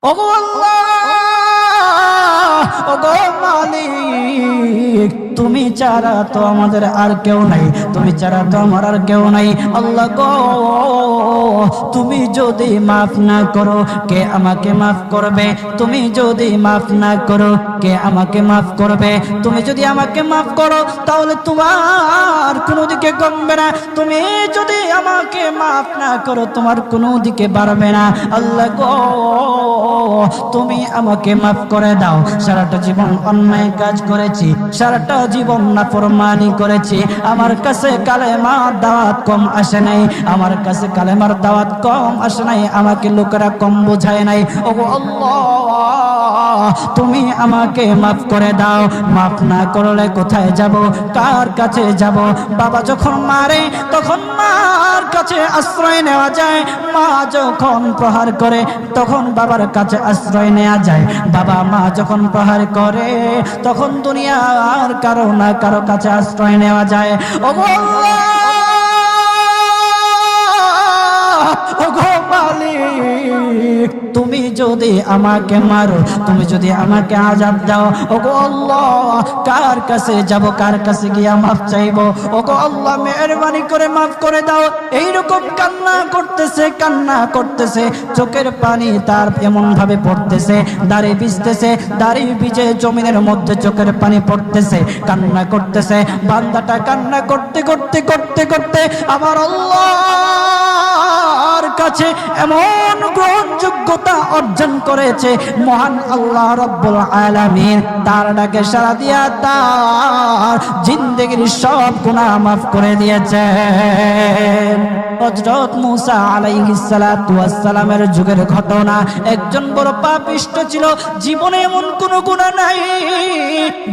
ওগো আল্লাহ, ওগো মালিক, তুমি ছাড়া তো আমাদের আর কেউ নাই, তুমি ছাড়া তো আমার আর কেউ নাই। আল্লাহ গো, তুমি যদি মাফ না করো কে আমাকে মাফ করবে? তুমি যদি মাফ না করো কে আমাকে মাফ করবে? তুমি যদি আমাকে মাফ করো তাহলে তোমার কোনো দিকে কমবে না, তুমি যদি আমাকে মাফ না করো তোমার কোনো দিকে বাড়বে না। আল্লাহ গো, তুমি আমাকে মাফ করে দাও। সারাটা জীবন অন্যায় কাজ করেছি, সারাটা জীবন নাফরমানি করেছি, আমার কাছে কালেমার দাওয়াত কম আসে নাই, আমার কাছে কালেমার দাওয়াত কম আসে নাই, আমাকে লোকেরা কম বোঝায় নাই। ওগো আল্লাহ, তুমি আমাকে মাফ করে দাও। মাফ না করলে কোথায় যাব, কার কাছে যাব? বাবা যখন মারে তখন মার কাছে আশ্রয় নেওয়া যায়, মা যখন প্রহার করে তখন বাবার কাছে আশ্রয় নেওয়া যায়, বাবা মা যখন প্রহার করে তখন দুনিয়ার কারো না কারো কাছে আশ্রয় নেওয়া যায়। ওগো আল্লাহ, ওগো মালিক, তুমি যদি আমাকে মারো, তুমি যদি আমাকে আযাব দাও, ওগো আল্লাহ, কার কাছে যাব, কার কাছে গিয়া মাফ চাইবো? ওগো আল্লাহ, মেহেরবানি করে মাফ করে দাও। এইরকম কান্না করতেছে, কান্না করতেছে, চোখের পানি তার এমন ভাবে পড়তেছে, দাড়ি ভিজতেছে, দাড়ি ভিজে জমিনের মধ্যে চোখের পানি পড়তেছে, কান্না করতেছে। বান্দাটা কান্না করতে করতে করতে করতে আমার আল্লাহর কাছে এমন গ্রহণযোগ্যতা অর্জন করেছে, মহান আল্লাহ রাব্বুল আলামিন তার ডাকে সাড়া দিয়া তার জিন্দেগির সব গুনাহ মাফ করে দিয়েছেন। হযরত মূসা আলাইহিস সালাতু ওয়াস সালামের যুগের ঘটনা। একজন বড় পাপিষ্ট ছিল, জীবনে এমন কোন গুনাহ নাই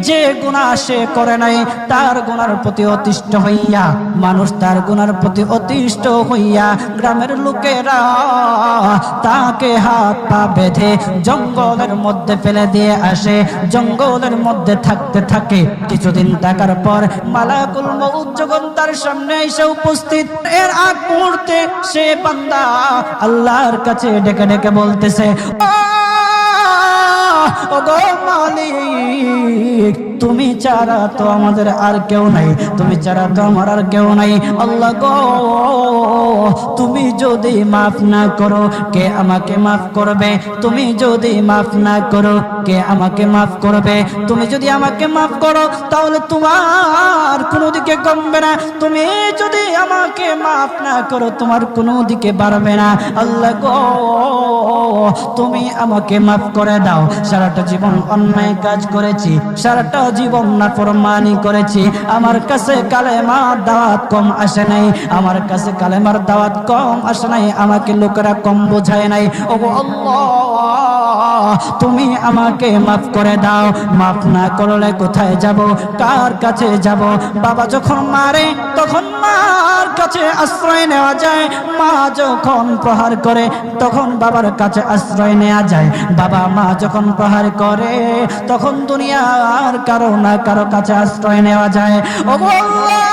যে গুনাহ সে করে নাই। তার গুনার প্রতি অতিষ্ঠ হইয়া, মানুষ তার গুনার প্রতি অতিষ্ঠ হইয়া গ্রামের লোকেরা তাকে হাত পা বেঁধে জঙ্গলের মধ্যে ফেলে দিয়ে আসে। জঙ্গলের মধ্যে থাকতে থাকে, কিছুদিন থাকার পর মালাকুল মউত যখন তার সামনে এসে উপস্থিত, এর আগ মুহূর্তে সে বান্দা আল্লাহর কাছে ডেকে ডেকে বলতেছে, ওগো মালিক, তুমি ছাড়া তো আমাদের আর কেউ নাই, তুমি ছাড়া তো আমার আর কেউ নাই। আল্লাহ গো, তুমি যদি মাফ না করো কে আমাকে মাফ করবে? তুমি যদি মাফ না করো কে আমাকে মাফ করবে? তুমি যদি আমাকে মাফ করো তাহলে তোমার কোনো দিকে কমবে না, তুমি যদি আমাকে মাফ না করো তোমার কোনো দিকে বাড়বে না। আল্লাহ গো, তুমি আমাকে মাফ করে দাও। সারাটা জীবন অন্যায় কাজ করেছি, সারাটা জীবন নাফরমানি করেছি, আমার কাছে কালেমার দাওয়াত কম আসে নাই, আমার কাছে কালেমার দাওয়াত কম আসে নাই, আমাকে লোকেরা কম বোঝায় নাই। ওগো আল্লাহ, তুমি আমাকে মাফ করে দাও। মাফ না করলে কোথায় যাব, কার কাছে যাব? বাবা যখন মারে তখন মার কাছে আশ্রয় নেওয়া যায়, মা যখন প্রহার করে তখন বাবার কাছে আশ্রয় নেওয়া যায়, বাবা মা যখন প্রহার করে তখন দুনিয়ার কারো না কারো কাছে আশ্রয় নেওয়া যায়। ওগো আল্লাহ,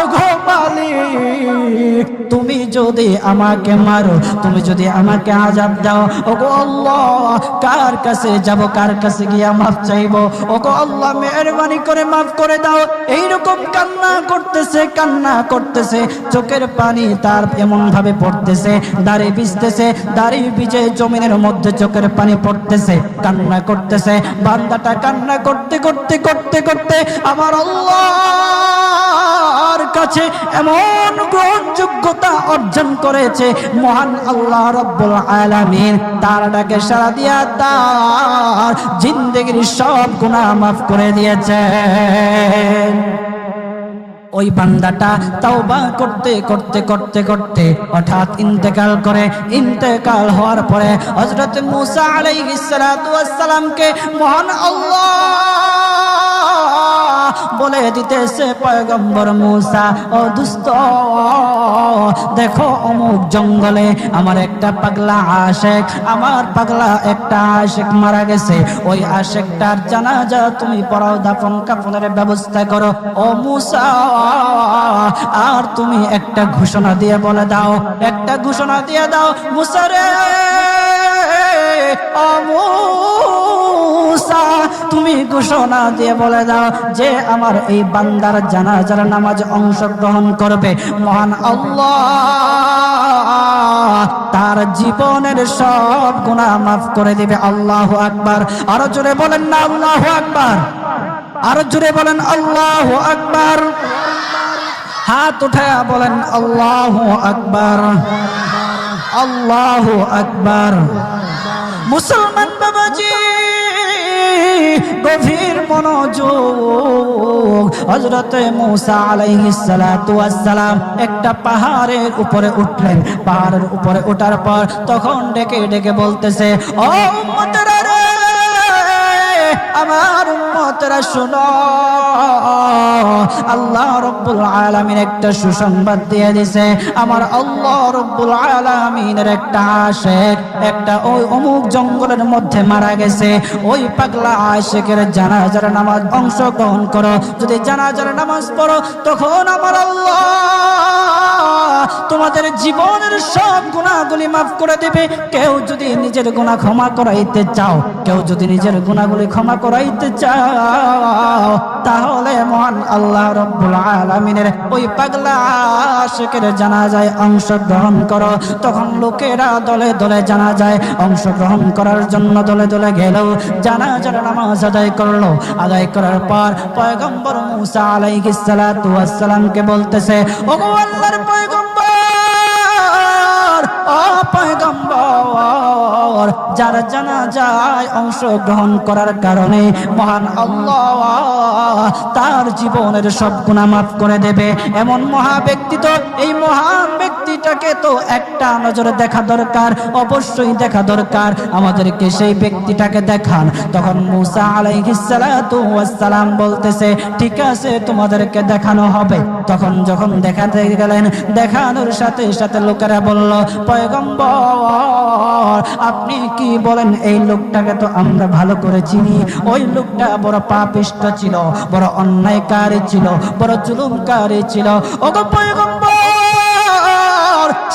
ওগো মালিক, তুমি যদি আমাকে মারো, তুমি যদি আমাকে আযাব দাও, ওগো আল্লাহ, কার কাছে যাব, কার কাছে গিয়া মাফ চাইবো? ওগো আল্লাহ, মেহেরবানি করে মাফ করে দাও। এইরকম কান্না করতেছে, কান্না করতেছে, চোখের পানি তার এমন ভাবে পড়তেছে, দাড়ি ভিজতেছে, দাড়ি ভিজে জমিনের মধ্যে চোখের পানি পড়তেছে, কান্না করতেছে। বান্দাটা কান্না করতে করতে করতে করতে আমার আল্লাহর কাছে এমন গ্রহণযোগ্যতা অর্জন করেছে, মহান আল্লাহ রাব্বুল আলামিন তার ডাকে সাড়া দিয়া তার জিন্দেগির সব গুনাহ মাফ করে দিয়েছেন। ওই বান্দাটা তাওবা করতে করতে করতে করতে হঠাৎ ইন্তেকাল করে। ইন্তেকাল হওয়ার পরে হযরত মূসা আলাইহিস সালাতু ওয়াস সালামকে মহান আল্লাহ বলে দিতেছে পয়গম্বর মূসা, ও দুস্থ, দেখো অমুক জঙ্গলে আমার একটা পাগলা আশেক, আমার পাগলা একটা আশেক মারা গেছে, ওই আশেকটার জানাজা তুমি পড়াও, দাফন কাফনের ব্যবস্থা করো। ও মূসা, আর তুমি একটা ঘোষণা দিয়ে বলে দাও, একটা ঘোষণা দিয়ে দাও মূসা রে, ও মূসা, তুমি ঘোষণা দিয়ে বলে দাও যে আমার এই বান্দার জানাজার নামাজ অংশগ্রহণ করবে, মহান আল্লাহ তার জীবনের সব গুনাহ মাফ করে দিবে। আল্লাহু আকবার। আরো জোরে বলেন না আল্লাহু আকবার, আরো জোরে বলেন আল্লাহু আকবার। হাত উঠায়া বলেন আল্লাহু আকবার, আল্লাহু আকবার। মুসলমান বাবাজি, গভীর মনোযোগ। হযরতে মূসা আলাইহিস সালাতু ওয়াস সালাম একটা পাহাড়ের উপরে উঠলেন। পাহাড়ের উপরে ওঠার পর তখন ডেকে ডেকে বলতেছে, ও উম্মতেরা রে, আমার উম্মতেরা শোনো, আল্লাহ রব্বুল আলামিন একটা সুসংবাদ দিয়ে দিয়েছে। আমার আল্লাহ রব্বুল আলামিনের একটা আশিক, একটা ওই অমুক জঙ্গলের মধ্যে মারা গেছে, ওই পাগলা আশিকের জানাজার নামাজ অংশগ্রহণ করো। যদি জানাজার নামাজ পড়ো তখন আমার আল্লাহ তোমাদের জীবনের সব গুনাহগুলি মাফ করে দেবে। কেউ যদি নিজের গুনাহ ক্ষমা করাইতে চাও, কেউ যদি নিজের গুনাহগুলি ক্ষমা করাইতে চাও, তাহলে মহান আল্লাহ রব্বুল আলামিনের ওই পাগলা আশিকের জানাজায় অংশগ্রহণ করো। তখন লোকেরা দলে দলে জানাজায় অংশগ্রহণ করার জন্য দলে দলে গেল, জানাজার নামাজ আদায় করলো। আদায় করার পর পয়গম্বর মূসা আলাইহিস সালাতু ওয়াস সালামকে বলতেছে, ওগো আল্লাহর পয়গম্বর, ও পয়গম্বর, যার জানাজায় অংশগ্রহণ করার কারণে মহান আল্লাহ তার জীবনের সব গুনাহ মাফ করে দেবে, এমন মহা ব্যক্তি তো, এই মহান ব্যক্তিটাকে তো একটা নজরে দেখা দরকার, অবশ্যই দেখা দরকার, আমাদেরকে সেই ব্যক্তিটাকে দেখান। তখন মূসা আলাইহিস সালাতু ওয়াস সালাম বলতেছে, ঠিক আছে, তোমাদেরকে দেখানো হবে। তখন যখন দেখাতে গেলেন, দেখানোর সাথে সাথে লোকেরা বলল, পয়গম্বর, আপনি কি বলেন, এই লোকটাকে তো আমরা ভালো করে চিনি, ওই লোকটা বড় পাপিষ্ঠ ছিল, বড় অন্যায়কারী ছিল, বড় জুলুমকারী ছিল। ওগো পয়গম্বর,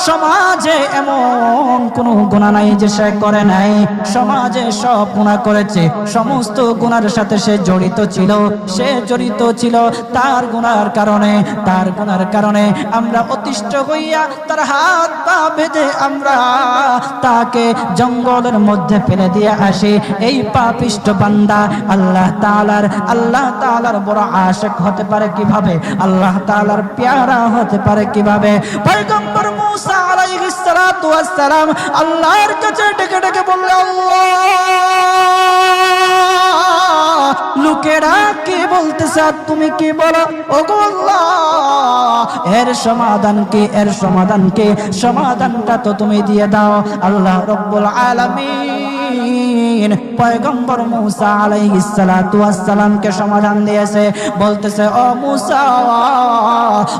সমাজে এমন কোন গুনাহ নাই যে সে করে নাই, সমাজে সব গুনাহ করেছে, সমস্ত গুনার সাথে সে জড়িত ছিল, সে জড়িত ছিল। তার গুনার কারণে, তার গুনার কারণে আমরা অতিষ্ঠ হইয়া তার হাত পা বেঁধে আমরা তাকে জঙ্গলের মধ্যে ফেলে দিয়ে আসি। এই পাপিষ্ঠ বান্দা আল্লাহ তাআলার বড় আশিক হতে পারে কিভাবে? আল্লাহ তাআলার পেয়ারা হতে পারে কিভাবে? পয়গম্বর মূসা আলাইহিস সালাতু ওয়াস সালাম আল্লাহর কাছে ডেকে ডেকে বললেন, আল্লাহ, লোকেরা কি বলতেছে আর তুমি কি বলো? ওগো আল্লাহ, এর সমাধান কি? এর সমাধান কি? সমাধানটা তো তুমি দিয়ে দাও। আল্লাহ রব্বুল আলামিন পয়গম্বর মূসা আলাইহিস সালাতু ওয়াস সালামকে সমাধান দিয়েছে। বলতেছে, ও মূসা,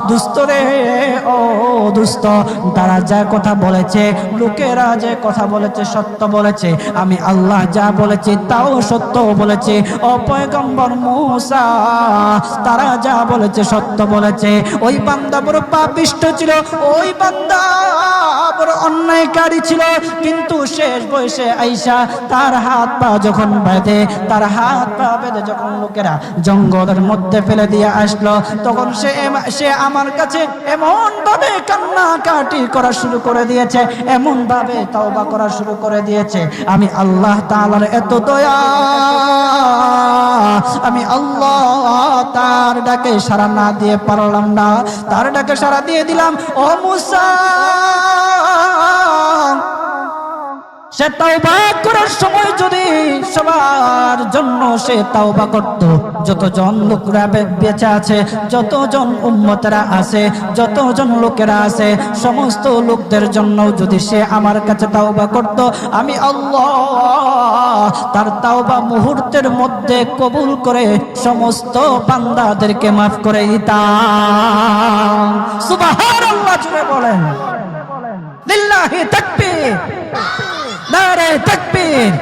দুষ্ট রে, ও দুষ্ট, তারা যা কথা বলেছে, লোকেরা যে কথা বলেছে সত্য বলেছে, আমি আল্লাহ যা বলেছি তাও সত্য বলেছে। ও পয়গম্বর মূসা, তারা যা বলেছে সত্য বলেছে। ওই বান্দা বড় পাপিষ্ঠ ছিল, ওই বান্দা বড় অন্যায়কারী ছিল, কিন্তু শেষ বয়সে আইসা তার হাত পা যখন বেঁধে, তার হাত পা বেঁধে যখন লোকেরা জঙ্গলের মধ্যে ফেলে দিয়ে আসলো, তখন সে আমার কাছে এমন ভাবে কান্নাকাটি করা শুরু করে দিয়েছে, এমন ভাবে তওবা করা শুরু করে দিয়েছে। আমি আল্লাহ তাআলার এত দয়া, আমি আল্লাহ তার ডাকে সাড়া না দিয়ে পারলাম না, তার ডাকে সাড়া দিয়ে দিলাম। ও মূসা, সে তাওবা করার সময় যদি সবার জন্য সে তাওবা করত, যতজন লোকরা বেঁচে আছে, যতজন উম্মতরা আছে, যতজন লোকেরা আছে, সমস্ত লোকদের জন্য যদি সে আমার কাছে তাওবা করত, আমি আল্লাহ তার তাওবা মুহূর্তের মধ্যে কবুল করে সমস্ত বান্দাদেরকে মাফ করে দিতাম। সুবহানাল্লাহ জুড়ে বলেন, লিল্লাহি তাকবীর, নারে তাকবীর।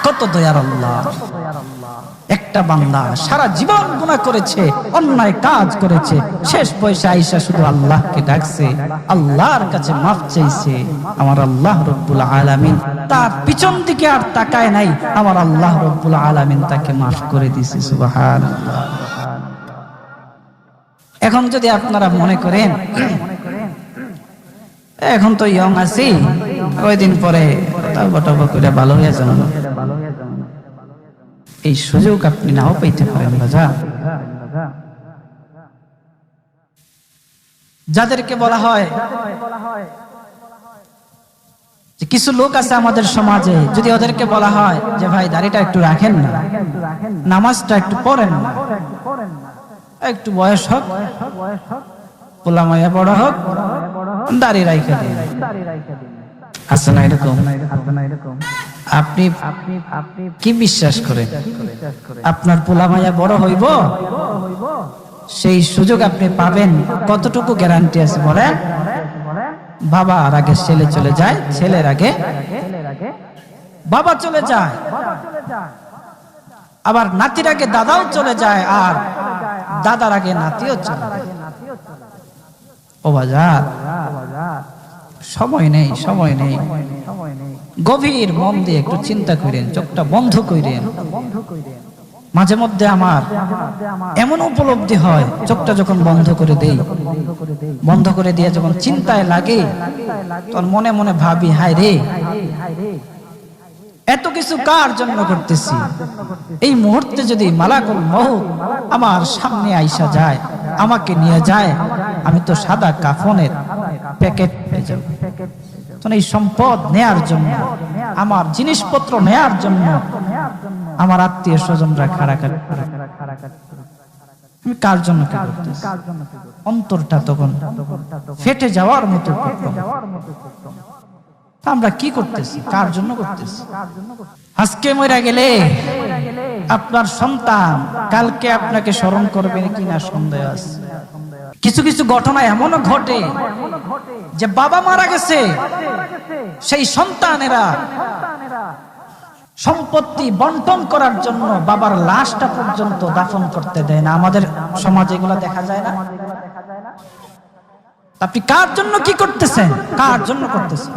কত দয়ার আল্লাহ! একটা বান্দা সারা জীবন গুনাহ করেছে, অন্যায় কাজ করেছে, শেষ বয়সে আইসা শুধু আল্লাহকে ডাকছে, আল্লাহর কাছে মাফ চাইছে। আমার আল্লাহ রব্বুল আলামিন তার পিছন দিকে আর তাকায় নাই, আমার আল্লাহ রব্বুল আলামিন তাকে মাফ করে দিয়েছে। সুবহানাল্লাহ। এখন যদি আপনারা মনে করেন এখন তো ইয়ং আছি, কয়দিন পরে তাওবা টাওবা করে ভালো হয়ে যাবেন, এই সুযোগ আপনি নাও পাইতে পারেন। যাদেরকে বলা হয় যে কিছু লোক আছে আমাদের সমাজে, যদি ওদেরকে বলা হয় যে ভাই দাড়িটা একটু রাখেন না, নামাজটা একটু পড়েন না, একটু বয়স হোক, পোলা মাইয়া বড় হোক, দাড়ি রাইখা দিন, আছে না এরকম? আপনি কি বিশ্বাস করেন আপনার পোলা মাইয়া বড় হইব? সেই সুযোগ আপনি পাবেন? কতটুকু গ্যারান্টি আছে বলেন? বাবার আগে ছেলে চলে যায়, ছেলের আগে বাবা চলে যায়, আবার নাতির আগে দাদাও চলে যায়, আর দাদার আগে নাতিও চলে যায়। ও বাজার, সময় নেই, সময় নেই। গভীর মন দিয়ে একটু চিন্তা করেন, চোখটা বন্ধ করেন। মাঝে মধ্যে আমার এমন উপলব্ধি হয়, চোখটা যখন বন্ধ করে দেই, বন্ধ করে দিয়ে যখন চিন্তায় লাগে, তখন মনে মনে ভাবি, হায় রে, এত কিছু কার জন্য করতেছি? এই মুহূর্তে যদি মালাকুল মউত আমার সামনে আইসা যায়, আমাকে নিয়ে যায়, আমি তো সাদা কাফনের প্যাকেট পেয়ে যাব। এই সম্পদ নেয়ার জন্য, আমার জিনিসপত্র নেয়ার জন্য আমার আত্মীয় স্বজনরা খাড়াখাড়ি, আমি কার জন্য কি করতেছি? অন্তরটা তখন ফেটে যাওয়ার মতো। আমরা কি করতেছি? কার জন্য করতেছি? আজকে মরে গেলে আপনার সন্তান কালকে আপনাকে স্মরণ করবে কিনা সন্দেহ আছে। কিছু কিছু ঘটনা এমনও ঘটে যে বাবা মারা গেছে, সেই সন্তানেরা সম্পত্তি বন্টন করার জন্য বাবার লাশটা পর্যন্ত দাফন করতে দেয় না। আমাদের সমাজে এগুলো দেখা যায় না? আপনি কার জন্য কি করতেছেন? কার জন্য করতেছেন?